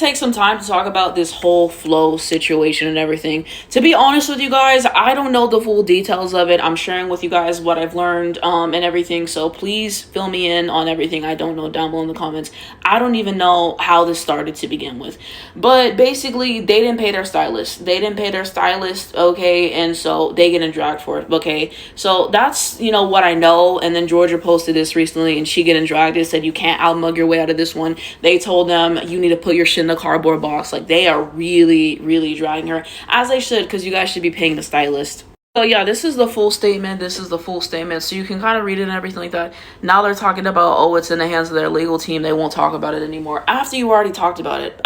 take some time to talk about this whole flow situation and everything. To be honest with you guys, I don't know the full details of it. I'm sharing with you guys what I've learned and everything. So please fill me in on everything I don't know down below in the comments. I don't even know how this started to begin with. But basically, they didn't pay their stylist. They didn't pay their stylist, okay? And so they getting dragged for it, okay? So that's, what I know. And then Georgia posted this recently and she getting dragged. It said, you can't outmug your way out of this one. They told them, you need to put your shit in the cardboard box. Like, they are really, really dragging her, as they should, because you guys should be paying the stylist. So yeah, this is the full statement. This is the full statement. So you can kind of read it and everything like that. Now they're talking about, oh, it's in the hands of their legal team. They won't talk about it anymore. After you already talked about it.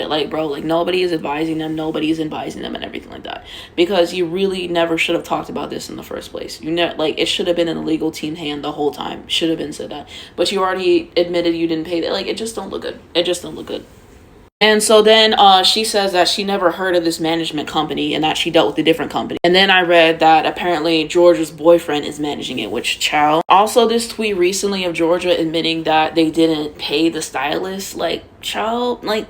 Like, bro, like, nobody is advising them. Nobody's advising them and everything like that. Because you really never should have talked about this in the first place. It should have been in the legal team hand the whole time. Should have been said that. But you already admitted you didn't pay that. Like, it just don't look good. It just don't look good. And so then she says that she never heard of this management company and that she dealt with a different company. And then I read that apparently Georgia's boyfriend is managing it, which, child. Also, this tweet recently of Georgia admitting that they didn't pay the stylist, like, child, like.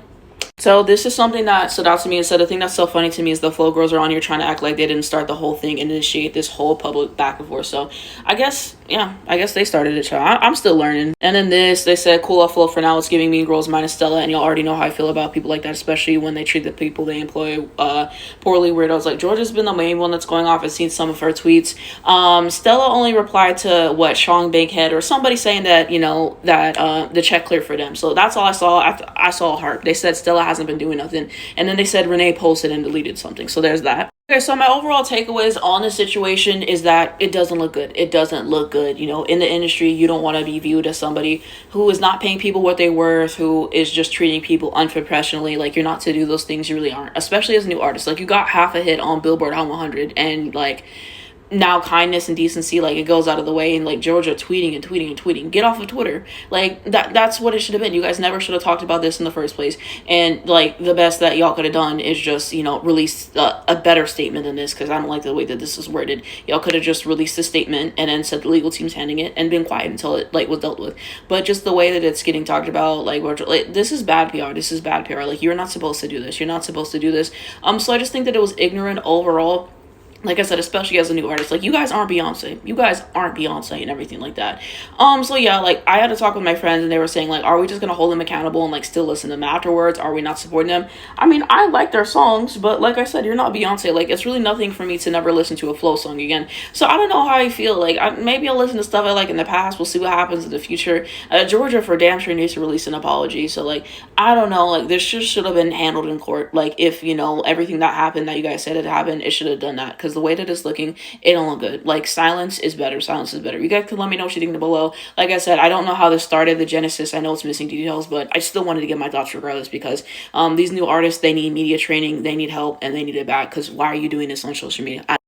So this is something that stood out to me. And so the thing that's so funny to me is the Flow girls are on here trying to act like they didn't start the whole thing and initiate this whole public back and forth. So I guess they started it. I'm still learning. And then they said, cool off Flow for now. It's giving Mean Girls minus Stella. And y'all already know how I feel about people like that, especially when they treat the people they employ poorly. Weirdos. Like, Georgia's been the main one that's going off. I've seen some of her tweets. Stella only replied to Sean Bankhead or somebody saying that, that the check cleared for them. So that's all I saw. I saw a heart. They said Stella hasn't been doing nothing, and then they said Renee posted and deleted something, so there's that. Okay, so my overall takeaways on the situation is that it doesn't look good. It doesn't look good. In the industry, you don't want to be viewed as somebody who is not paying people what they're worth, who is just treating people unprofessionally. Like, you're not to do those things. You really aren't, especially as a new artist. Like, you got half a hit on Billboard Hot 100, and like, now kindness and decency, like, it goes out of the way, and like Georgia tweeting, get off of Twitter. Like, that's what it should have been. You guys never should have talked about this in the first place. And like, the best that y'all could have done is just release a better statement than this, because I don't like the way that this is worded. Y'all could have just released a statement and then said the legal team's handing it and been quiet until it was dealt with. But just the way that it's getting talked about, like this is bad PR. This is bad PR. Like, you're not supposed to do this. You're not supposed to do this. So I just think that it was ignorant overall. Like I said, especially as a new artist, like, you guys aren't Beyonce. You guys aren't Beyonce and everything like that. So yeah, like, I had to talk with my friends and they were saying, like, are we just going to hold them accountable and like still listen to them afterwards? Are we not supporting them? I mean, I like their songs, but like I said, you're not Beyonce. Like, it's really nothing for me to never listen to a Flow song again. So I don't know how I feel. Like, maybe I'll listen to stuff I like in the past. We'll see what happens in the future. Georgia for damn sure needs to release an apology. So like, I don't know. Like, this should have been handled in court. Like, if, everything that happened that you guys said it happened, it should have done that. Because the way that it's looking, it don't look good. Like, silence is better. You guys can let me know what you think below. Like I said, I don't know how this started, the genesis. I know it's missing details, but I still wanted to get my thoughts regardless, because these new artists, they need media training, they need help, and they need it back. Because why are you doing this on social media?